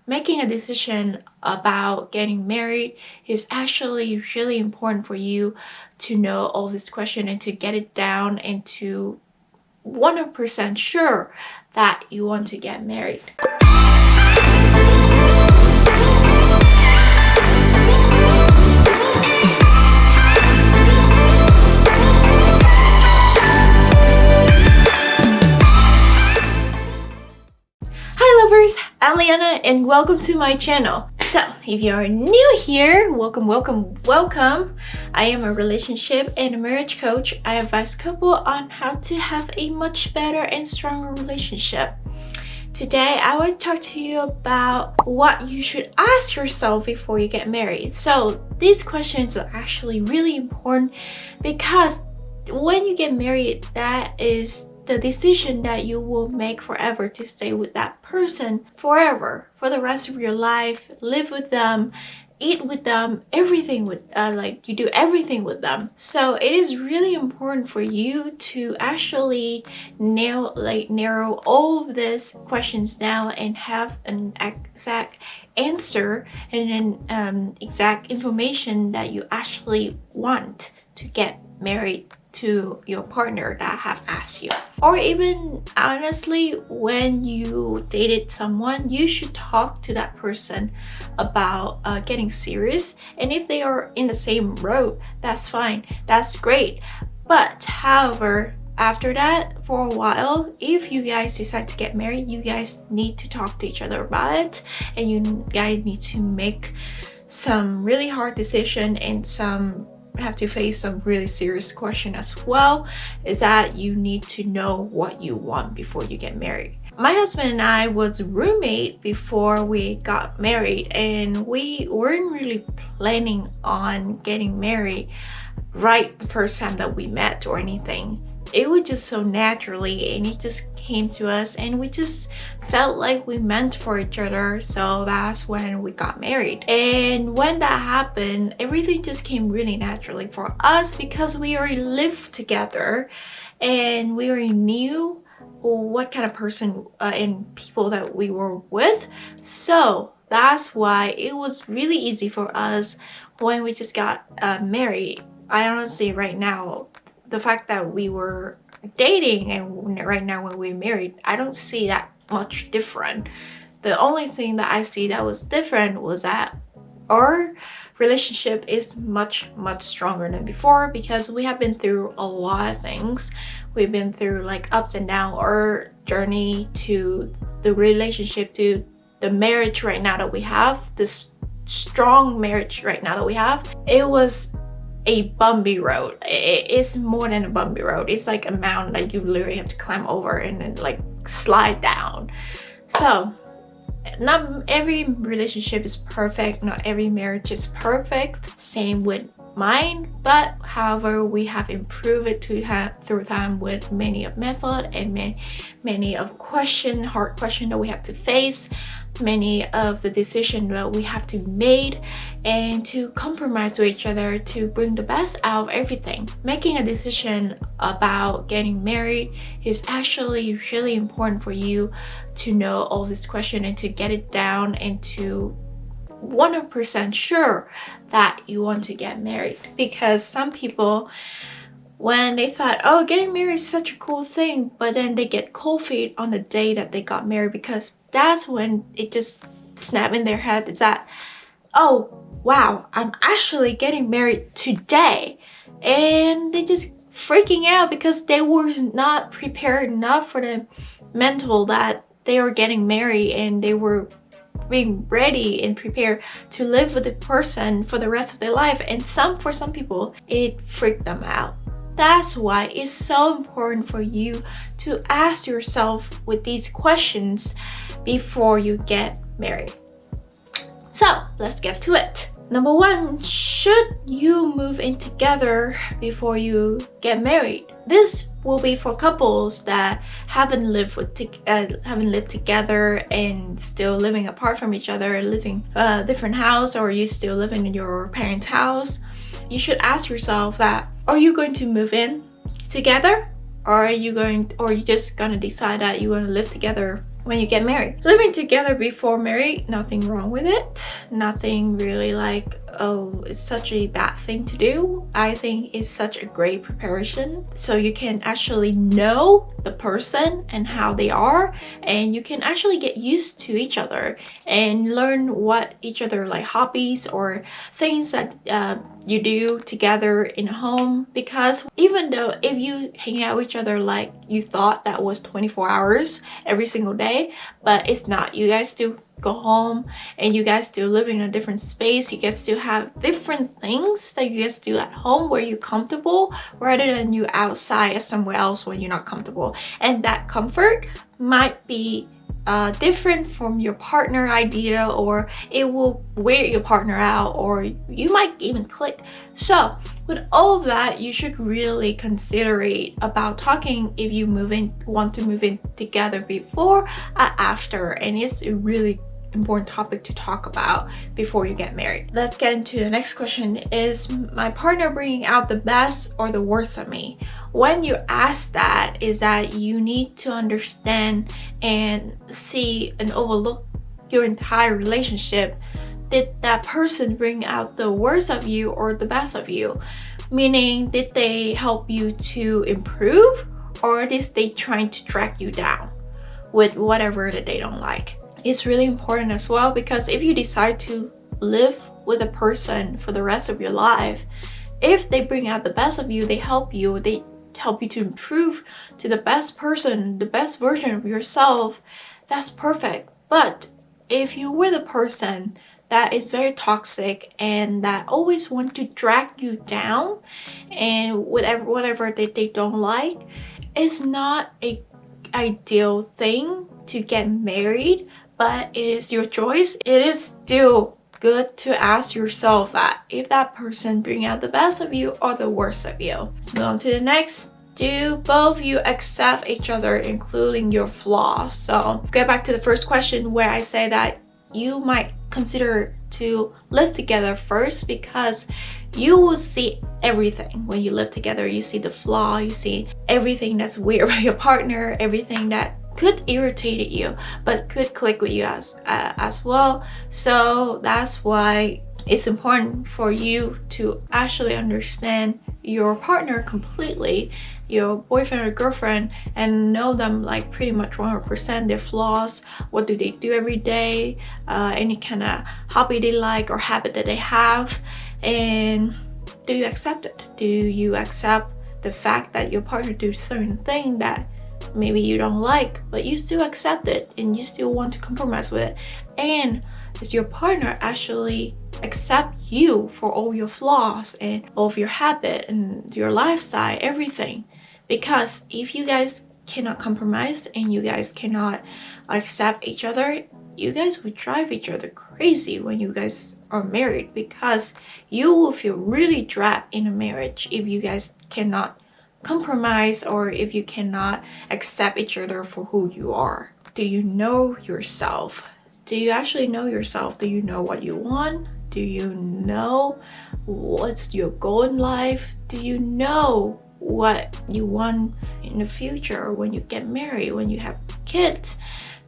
making a decision about getting married is actually really important for you to know all this question and to get it down and to 100% sure that you want to get married. Hi lovers, I'm Liana and welcome to my channel. So if you are new here, welcome. I am a relationship and a marriage coach. I advise couples on how to have a much better and stronger relationship. Today I want to talk to you about what you should ask yourself before you get married. So these questions are actually really important because when you get married, that is the decision that you will make forever to stay with that person forever, for the rest of your life, live with them, eat with them, everything with you do everything with them. So it is really important for you to actually narrow all of these questions down and have an exact answer and an exact information that you actually want to get married to your partner that have asked you. Or even honestly, when you dated someone, you should talk to that person about getting serious. And if they are in the same road, that's fine, that's great. But however, after that, for a while, if you guys decide to get married, you guys need to talk to each other about it, and you guys need to make some really hard decision and have to face some really serious question as well, is that you need to know what you want before you get married. My husband and I was roommate before we got married, and we weren't really planning on getting married right the first time that we met or anything. It was just so naturally, and it just came to us, and we just felt like we meant for each other. So that's when we got married. And when that happened, everything just came really naturally for us because we already lived together and we already knew what kind of person and people that we were with. So that's why it was really easy for us when we just got married. I honestly, right now, the fact that we were dating and right now when we're married, I don't see that much different. The only thing that I see that was different was that our relationship is much stronger than before because we have been through a lot of things. We've been through like ups and downs. Our journey to the relationship, to the marriage right now that we have, this strong marriage right now that we have, it was a bumpy road. It's more than a bumpy road. It's like a mountain that you literally have to climb over and then like slide down. So not every relationship is perfect, not every marriage is perfect. Same with mine, but however, we have improved it through time with many of method and many of hard question that we have to face, many of the decisions that we have to make, and to compromise with each other to bring the best out of everything. Making a decision about getting married is actually really important for you to know all this question and to get it down and to 100% sure that you want to get married. Because some people, when they thought, oh, getting married is such a cool thing, but then they get cold feet on the day that they got married, because that's when it just snapped in their head. It's that, oh wow, I'm actually getting married today, and they just freaking out because they were not prepared enough for the mental that they were getting married, and they were being ready and prepared to live with the person for the rest of their life. And for some people, it freaked them out. That's why it's so important for you to ask yourself with these questions before you get married. So let's get to it. Number one, should you move in together before you get married? This will be for couples that haven't lived together and still living apart from each other, living a different house, or you still live in your parents' house. You should ask yourself that, are you going to move in together, or are you just gonna decide that you're gonna live together when you get married. Living together before married, nothing wrong with it. Nothing really like, oh, it's such a bad thing to do. I think it's such a great preparation, so you can actually know the person and how they are, and you can actually get used to each other and learn what each other like hobbies or things that you do together in a home. Because even though if you hang out with each other like you thought that was 24 hours every single day, but it's not. You guys still go home and you guys still live in a different space. You guys still have different things that you guys do at home where you're comfortable, rather than you outside or somewhere else when you're not comfortable. And that comfort might be different from your partner idea, or it will wear your partner out, or you might even click. So with all of that, you should really consider about talking if you want to move in together before or after. And it's a really important topic to talk about before you get married. Let's get into the next question. Is my partner bringing out the best or the worst of me? When you ask that, is that you need to understand and see and overlook your entire relationship. Did that person bring out the worst of you or the best of you? Meaning, did they help you to improve, or did they trying to drag you down with whatever that they don't like? It's really important as well, because if you decide to live with a person for the rest of your life, if they bring out the best of you, they help you to improve to the best person, the best version of yourself, that's perfect. But if you're with a person that is very toxic and that always want to drag you down and whatever that they don't like, it's not a ideal thing to get married. But it is your choice. It is still good to ask yourself that if that person bring out the best of you or the worst of you. Let's move on to the next. Do both of you accept each other, including your flaws? So get back to the first question where I say that you might consider to live together first, because you will see everything when you live together. You see the flaw, you see everything that's weird about your partner, everything that could irritate you but could click with you as well. So that's why it's important for you to actually understand your partner completely, your boyfriend or girlfriend, and know them like pretty much 100%, their flaws, what do they do every day, any kind of hobby they like or habit that they have, and do you accept it? Do you accept the fact that your partner do certain thing that maybe you don't like, but you still accept it and you still want to compromise with it? And does your partner actually accept you for all your flaws and all of your habit and your lifestyle, everything? Because if you guys cannot compromise and you guys cannot accept each other, you guys would drive each other crazy when you guys are married, because you will feel really trapped in a marriage if you guys cannot compromise or if you cannot accept each other for who you are. Do you know yourself? Do you actually know yourself? Do you know what you want? Do you know what's your goal in life? Do you know what you want in the future when you get married, when you have kids?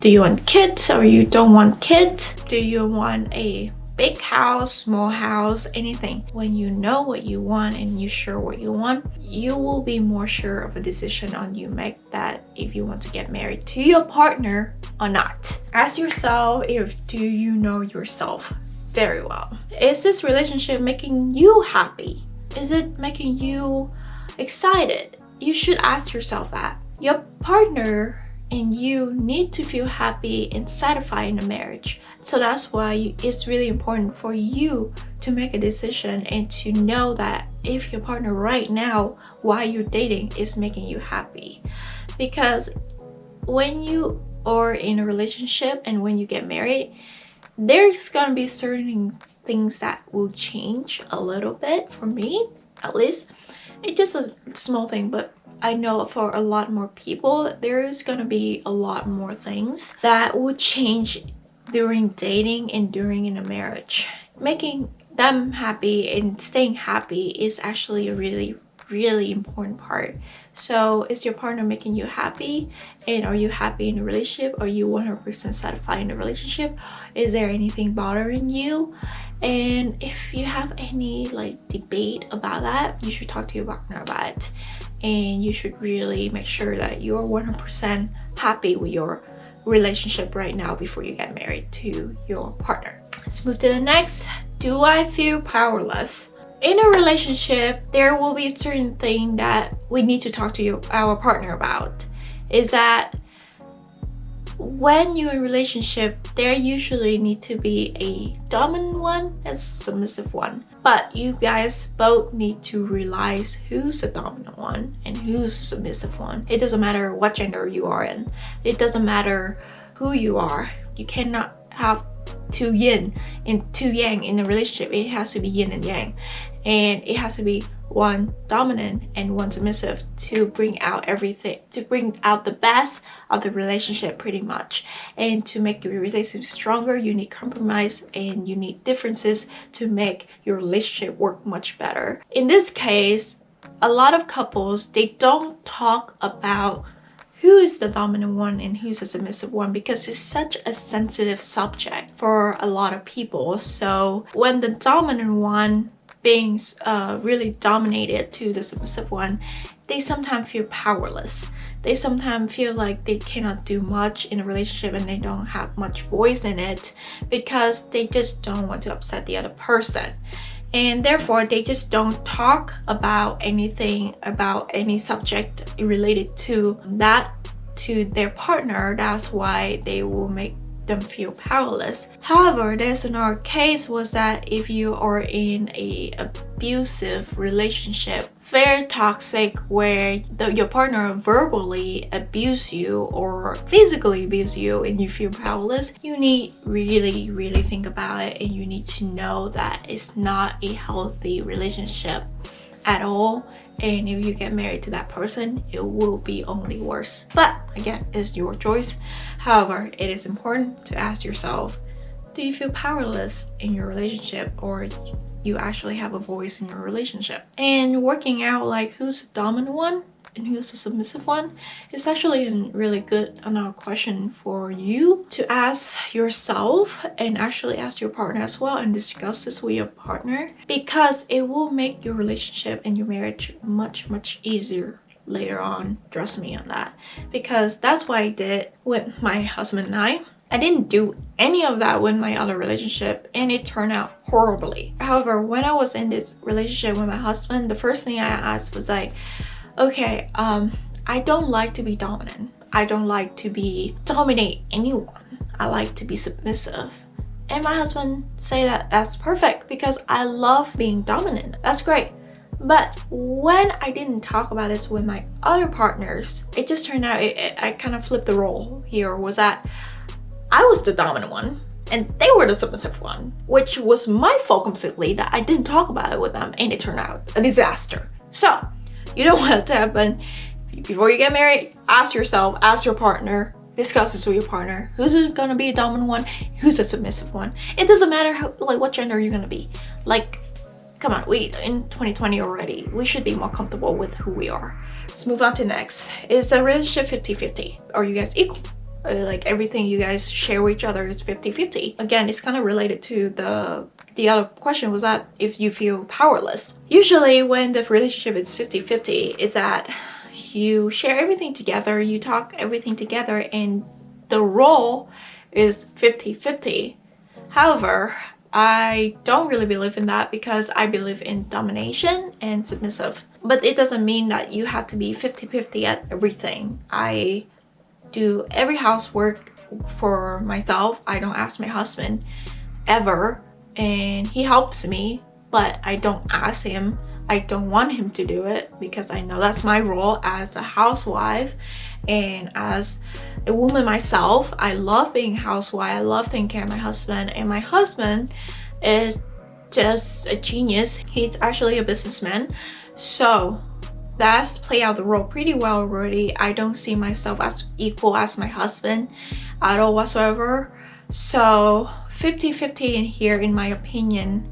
Do you want kids or you don't want kids? Do you want a big house, small house, anything? When you know what you want and you're sure what you want, you will be more sure of a decision on you make that if you want to get married to your partner or not. Ask yourself, do you know yourself very well? Is this relationship making you happy? Is it making you excited? You should ask yourself that. Your partner and you need to feel happy and satisfied in a marriage. So that's why it's really important for you to make a decision and to know that if your partner right now while you're dating is making you happy. Because when you are in a relationship and when you get married, there's gonna be certain things that will change a little bit. For me at least, it's just a small thing, but I know for a lot more people there is gonna be a lot more things that would change during dating and during in a marriage. Making them happy and staying happy is actually a really really important part. So is your partner making you happy, and are you happy in the relationship? Are you 100% satisfied in the relationship? Is there anything bothering you? And if you have any like debate about that, you should talk to your partner about it, and you should really make sure that you're 100% happy with your relationship right now before you get married to your partner. Let's move to the next. Do I feel powerless? In a relationship, there will be a certain thing that we need to talk to our partner about. Is that when you're in a relationship, there usually need to be a dominant one and submissive one. But you guys both need to realize who's the dominant one and who's the submissive one. It doesn't matter what gender you are in. It doesn't matter who you are. You cannot have two yin and two yang in a relationship. It has to be yin and yang, and it has to be one dominant and one submissive to bring out everything, to bring out the best of the relationship pretty much. And to make your relationship stronger, you need compromise and you need differences to make your relationship work much better. In this case, a lot of couples, they don't talk about who is the dominant one and who's the submissive one, because it's such a sensitive subject for a lot of people. So when the dominant one being really dominated to the submissive one, they sometimes feel powerless. They sometimes feel like they cannot do much in a relationship and they don't have much voice in it because they just don't want to upset the other person. And therefore, they just don't talk about anything, about any subject related to that to their partner. That's why they will make them feel powerless. However, there's another case was that if you are in a abusive relationship, very toxic, where your partner verbally abuse you or physically abuse you and you feel powerless, you need really think about it, and you need to know that it's not a healthy relationship at all. And if you get married to that person, it will be only worse. But again, it's your choice. However, it is important to ask yourself, do you feel powerless in your relationship, or you actually have a voice in your relationship? And working out like who's the dominant one and who's the submissive one is actually a really good question for you to ask yourself, and actually ask your partner as well, and discuss this with your partner, because it will make your relationship and your marriage much easier later on. Trust me on that, because that's what I did with my husband and I didn't do any of that with my other relationship, and it turned out horribly. However, when I was in this relationship with my husband, the first thing I asked was like, okay, I don't like to be dominant. I don't like to dominate anyone. I like to be submissive. And my husband say that that's perfect, because I love being dominant. That's great. But when I didn't talk about this with my other partners, it just turned out I kind of flipped the role here. Was that I was the dominant one and they were the submissive one, which was my fault completely that I didn't talk about it with them, and it turned out a disaster. So you don't want it to happen. Before you get married, ask yourself, ask your partner, discuss this with your partner. Who's gonna be a dominant one? Who's a submissive one? It doesn't matter what gender you're gonna be. Like, come on, we in 2020 already. We should be more comfortable with who we are. Let's move on to next. Is the relationship 50-50? Are you guys equal? Like everything you guys share with each other is 50-50. Again, it's kind of related to the other question, was that if you feel powerless. Usually when the relationship is 50-50, is that you share everything together, you talk everything together, and the role is 50-50. However, I don't really believe in that, because I believe in domination and submissive. But it doesn't mean that you have to be 50-50 at everything. I do every housework for myself. I don't ask my husband ever, and he helps me, but I don't ask him. I don't want him to do it, because I know that's my role as a housewife, and as a woman myself, I love being a housewife. I love taking care of my husband, and my husband is just a genius. He's actually a businessman, so that's play out the role pretty well already. I don't see myself as equal as my husband at all whatsoever. So 50-50 in here, in my opinion,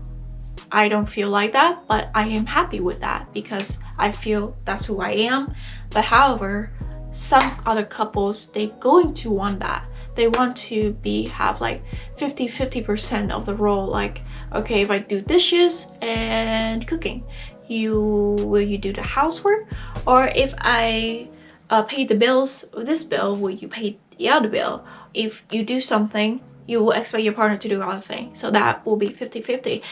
I don't feel like that, but I am happy with that because I feel that's who I am. But however, some other couples, they going to want that. They want to have like 50% of the role. Like, okay, if I do dishes and cooking, will you do the housework? Or if I pay the bills, this bill, will you pay the other bill? If you do something, you will expect your partner to do other things. So that will be 50-50.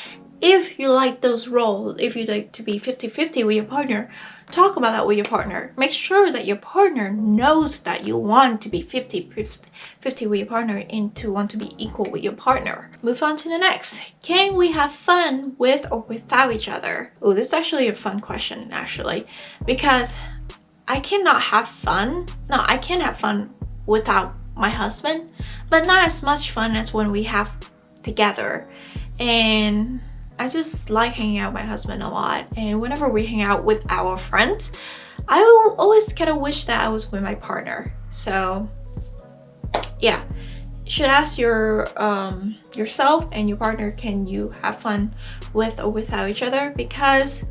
If you like those roles, if you like to be 50-50 with your partner, talk about that with your partner. Make sure that your partner knows that you want to be 50-50 with your partner and to want to be equal with your partner. Move on to the next. Can we have fun with or without each other? Oh, this is actually a fun question, actually, because I cannot have fun. No, I can have fun without my husband, but not as much fun as when we have together. And I just like hanging out with my husband a lot, and whenever we hang out with our friends, I always kind of wish that I was with my partner. So yeah, you should ask yourself and your partner, can you have fun with or without each other? Because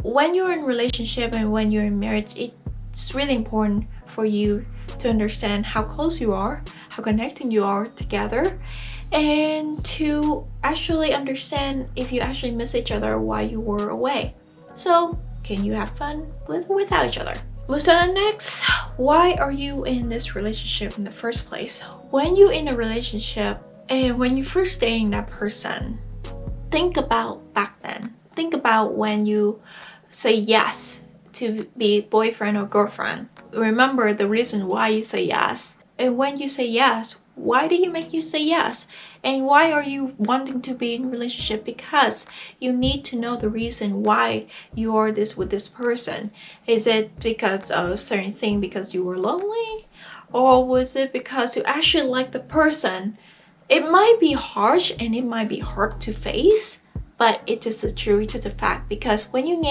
when you're in a relationship and when you're in marriage, it's really important for you to understand how close you are, how connected you are together, and to actually understand if you actually miss each other while you were away. So can you have fun with or without each other? Move to the next. Why are you in this relationship in the first place? When you're in a relationship and when you're first dating that person, think about back then. Think about when you say yes to be boyfriend or girlfriend. Remember the reason why you say yes. And when you say yes, why do you make you say yes? And why are you wanting to be in a relationship? Because you need to know the reason why you are with this person. Is it because of a certain thing, because you were lonely? Or was it because you actually like the person? It might be harsh and it might be hard to face, but it is the truth, it is a fact. Because when you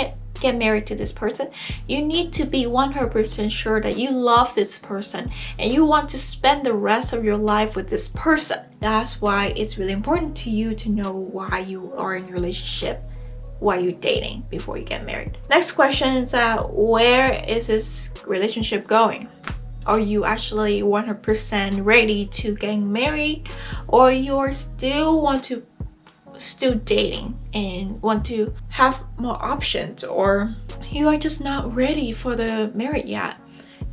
get married to this person, you need to be 100% sure that you love this person and you want to spend the rest of your life with this person. That's why it's really important to you to know why you are in a relationship, why you're dating before you get married. Next question is where is this relationship going? Are you actually 100% ready to get married, or you're still dating and want to have more options, or you are just not ready for the marriage yet?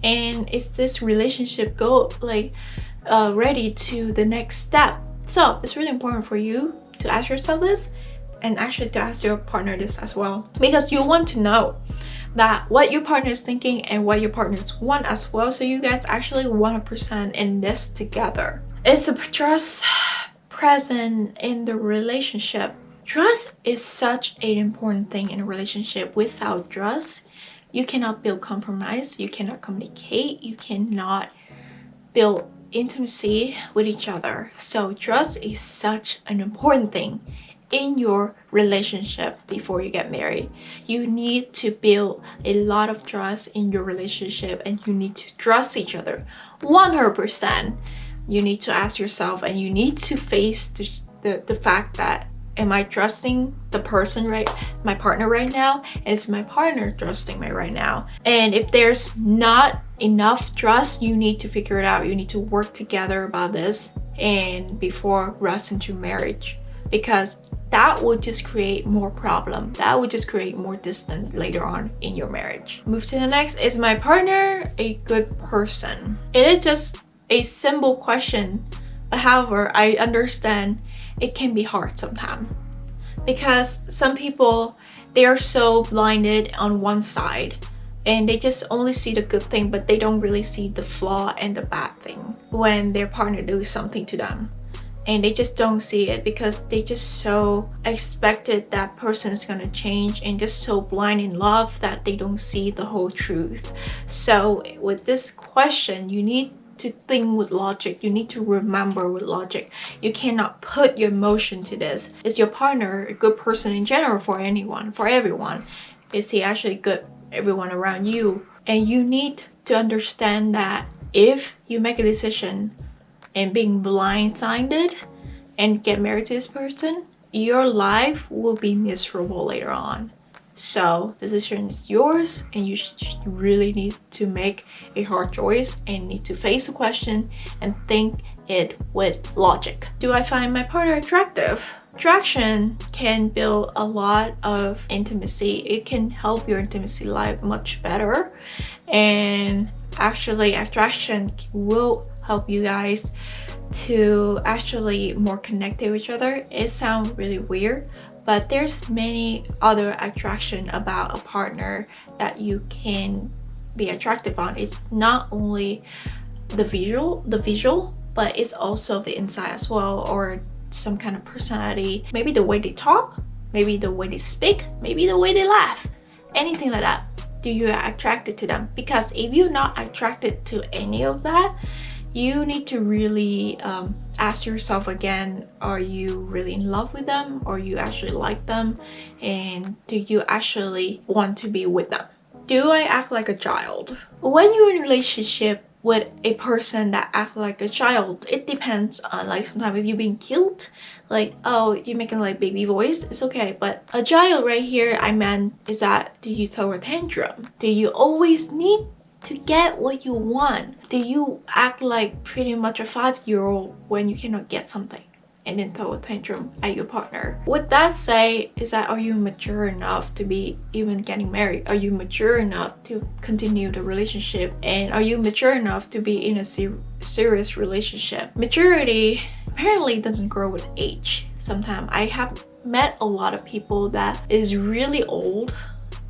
And is this relationship ready to the next step? So it's really important for you to ask yourself this, and actually to ask your partner this as well, because you want to know that what your partner is thinking and what your partners want as well, so you guys actually 100% in this together. Is the trust present in the relationship? Trust is such an important thing in a relationship. Without trust, you cannot build compromise, you cannot communicate, you cannot build intimacy with each other. So trust is such an important thing in your relationship before you get married. You need to build a lot of trust in your relationship, and you need to trust each other 100%. You need to ask yourself, and you need to face the fact that, am I trusting the person my partner right now? Is my partner trusting me right now? And if there's not enough trust, you need to figure it out. You need to work together about this and before rush into marriage, because that would just create more problem. That would just create more distance later on in your marriage. Move to the next. Is my partner a good person? It is just a simple question, but however, I understand it can be hard sometimes, because some people, they are so blinded on one side and they just only see the good thing, but they don't really see the flaw and the bad thing when their partner does something to them. And they just don't see it because they just so expected that person is gonna change, and just so blind in love that they don't see the whole truth. So with this question, you need to think with logic. You need to remember with logic. You cannot put your emotion to this. Is your partner a good person in general for anyone, for everyone? Is he actually good, everyone around you? And you need to understand that if you make a decision and being blindsided and get married to this person, your life will be miserable later on. So the decision is yours, and you really need to make a hard choice and need to face the question and think it with logic. Do I find my partner attractive? Attraction can build a lot of intimacy. It can help your intimacy life much better, and actually attraction will help you guys to actually more connect to each other. It sounds really weird, but there's many other attraction about a partner that you can be attractive on. It's not only the visual, but it's also the inside as well, or some kind of personality. Maybe the way they talk, maybe the way they speak, maybe the way they laugh, anything like that. Do you attracted to them? Because if you're not attracted to any of that, you need to really ask yourself again, are you really in love with them, or you actually like them, and do you actually want to be with them? Do I act like a child? When you're in a relationship with a person that acts like a child, it depends on, like, sometimes if you're being cute, like, oh, you're making like baby voice, it's okay. But a child right here, I meant, is that, do you throw a tantrum? Do you always need to get what you want? Do you act like pretty much a 5-year-old when you cannot get something and then throw a tantrum at your partner? What that say is that, are you mature enough to be even getting married? Are you mature enough to continue the relationship? And are you mature enough to be in a serious relationship? Maturity apparently doesn't grow with age. Sometimes I have met a lot of people that is really old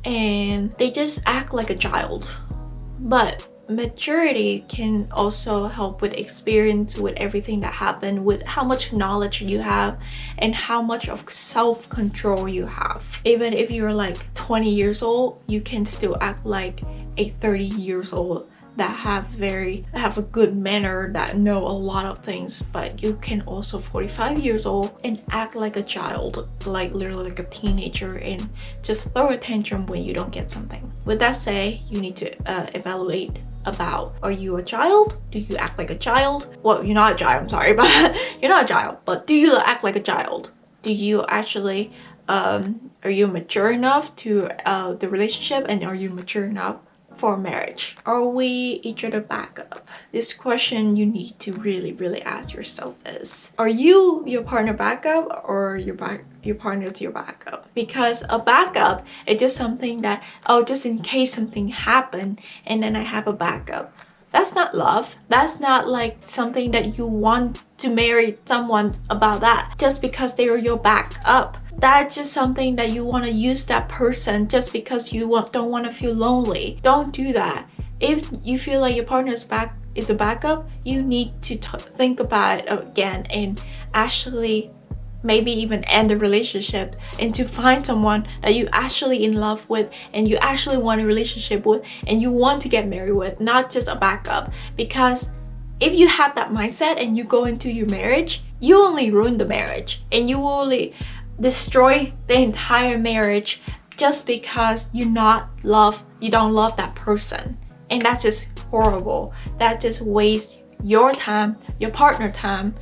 and they just act like a child. But maturity can also help with experience, with everything that happened, with how much knowledge you have and how much of self-control you have. Even if you're like 20 years old, you can still act like a 30 years old that have a good manner, that know a lot of things. But you can also 45 years old and act like a child, like literally like a teenager, and just throw a tantrum when you don't get something. With that say, you need to evaluate about, are you a child? Do you act like a child? Well, you're not a child, I'm sorry, but you're not a child, but do you act like a child? Do you actually are you mature enough to the relationship, and are you mature enough for marriage? Are we each other backup? This question you need to really ask yourself is, are you your partner backup, or your partner to your backup? Because a backup is just something that, oh, just in case something happened and then I have a backup. That's not love. That's not like something that you want to marry someone about that just because they are your backup. That's just something that you want to use that person just because you don't want to feel lonely. Don't do that. If you feel like your partner is a backup, you need to think about it again and actually maybe even end the relationship, and to find someone that you actually in love with and you actually want a relationship with and you want to get married with, not just a backup. Because if you have that mindset and you go into your marriage, you only ruin the marriage, and you will only destroy the entire marriage just because you don't love that person. And that's just horrible. That just wastes your time, your partner time,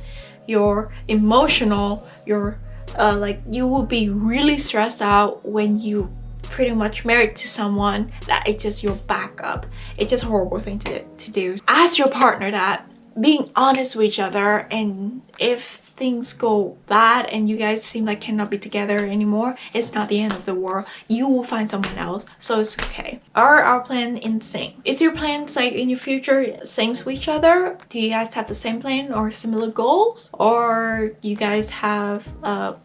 your emotional, your like, you will be really stressed out when you pretty much married to someone that it's just your backup. It's just a horrible thing to do. Ask your partner that, being honest with each other, and if things go bad and you guys seem like cannot be together anymore, it's not the end of the world. You will find someone else, so it's okay. Are our plan in sync? Is your plans, like, in your future syncs with each other? Do you guys have the same plan or similar goals? Or you guys have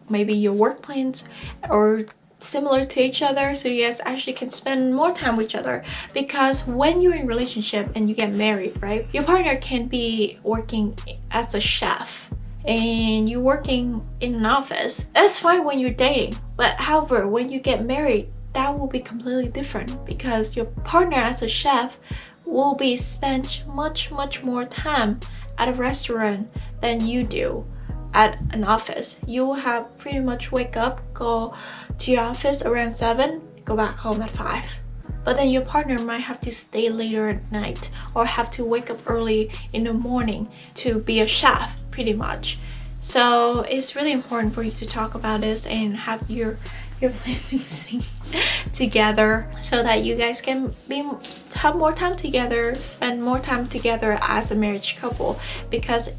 maybe your work plans or similar to each other, so you guys actually can spend more time with each other? Because when you're in a relationship and you get married, right, your partner can be working as a chef and you're working in an office. That's fine when you're dating, but however, when you get married, that will be completely different, because your partner as a chef will be spent much more time at a restaurant than you do at an office. You will have pretty much wake up, go to your office around 7, go back home at 5. But then your partner might have to stay later at night or have to wake up early in the morning to be a chef, pretty much. So it's really important for you to talk about this and have your planning together, so that you guys can have more time together, spend more time together as a marriage couple. Because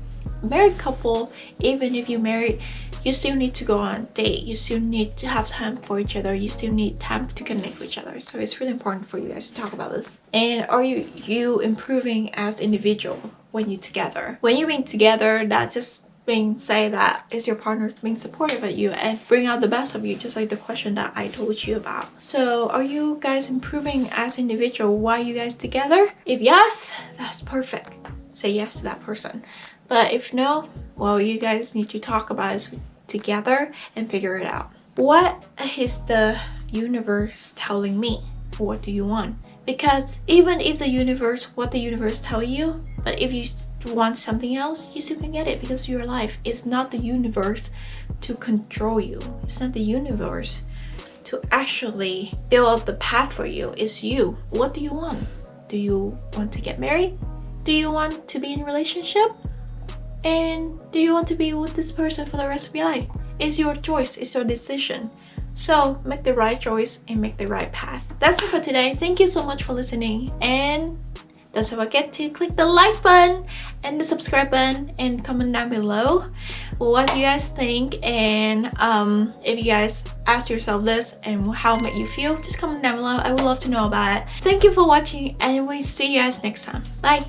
married couple, even if you married, you still need to go on a date, you still need to have time for each other, you still need time to connect with each other. So it's really important for you guys to talk about this. And are you improving as individual when you're together? When you're being together, that just say that is your partner being supportive of you and bring out the best of you, just like the question that I told you about. So are you guys improving as individual while you guys together? If yes, that's perfect. Say yes to that person. But if no, well, you guys need to talk about it together and figure it out. What is the universe telling me? What do you want? Because even if what the universe tell you, but if you want something else, you still can get it, because your life is not the universe to control you. It's not the universe to actually build up the path for you. It's you. What do you want? Do you want to get married? Do you want to be in a relationship? And do you want to be with this person for the rest of your life? It's your choice. It's your decision. So make the right choice and make the right path. That's it for today. Thank you so much for listening, and don't forget to click the like button and the subscribe button and comment down below what you guys think. And if you guys ask yourself this and how it made you feel, just comment down below. I would love to know about it. Thank you for watching, and we'll see you guys next time. Bye.